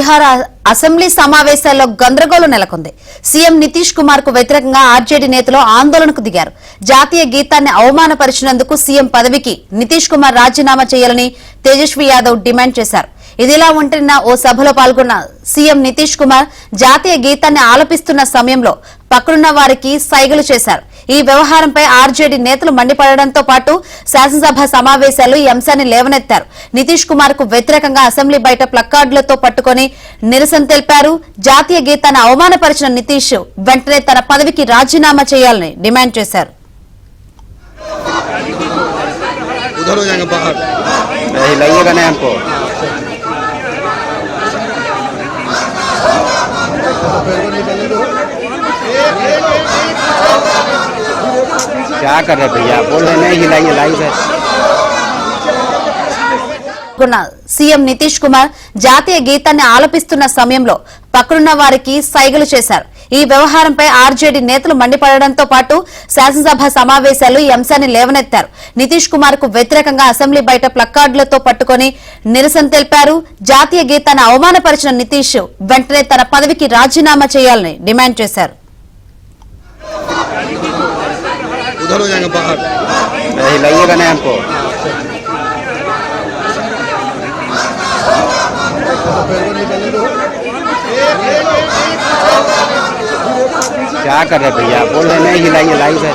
Bihar assembly సమావేశాల్లో గందరగోళం నెలకొంది. సీఎం నితీష్ కుమార్ కు వ్యతిరేకంగా ఆర్జేడీ నేతలు ఆందోళనకు దిగారు. జాతీయ గీతాన్ని అవమానపరిచినందుకు సీఎం పదవికి నితీష్ కుమార్ రాజీనామా చేయాలని తేజస్వి యాదవ్ డిమాండ్ చేశారు. ఇదిలా ఉంటున్న ఓ సభలో పాల్గొన్న సీఎం నితీష్ కుమార్ జాతీయ గీతాన్ని ఆలపిస్తున్న సమయంలో పక్కనున్న వారికి సైగలు చేశారు. ఈ వ్యవహారంపై ఆర్జేడీ నేతలు మండిపడడంతో పాటు శాసనసభ సమావేశాలు ఈ అంశాన్ని లేవనెత్తారు. నితీష్ కుమార్ కు వ్యతిరేకంగా అసెంబ్లీ బయట ప్లకార్డులతో పట్టుకుని నిరసన తెలిపారు. జాతీయ గీతాన్ని అవమానపరిచిన నితీష్ వెంటనే తన పదవికి రాజీనామా చేయాలని డిమాండ్ చేశారు. क्या कर रहे भैया बोल रहे नहीं हिलाइए लाइव है। సీఎం నితీష్ కుమార్ జాతీయ గీతాన్ని ఆలపిస్తున్న సమయంలో పక్కనున్న వారికి సైగలు చేశారు. ఈ వ్యవహారంపై ఆర్జేడీ నేతలు మండిపడడంతో పాటు శాసనసభ సమావేశాలు ఈ అంశాన్ని లేవనెత్తారు. నితీష్ కుమార్ కు వ్యతిరేకంగా అసెంబ్లీ బయట ప్లకార్డులతో పట్టుకుని నిరసన తెలిపారు. జాతీయ గీతాన్ని అవమానపరిచిన నితీష్ వెంటనే తన పదవికి రాజీనామా చేయాలని డిమాండ్ చేశారు. उधर हो जाएंगे बाहर हिलाइएगा नहीं हमको। क्या कर रहे भैया बोल रहे नहीं हिलाइए लाइव है।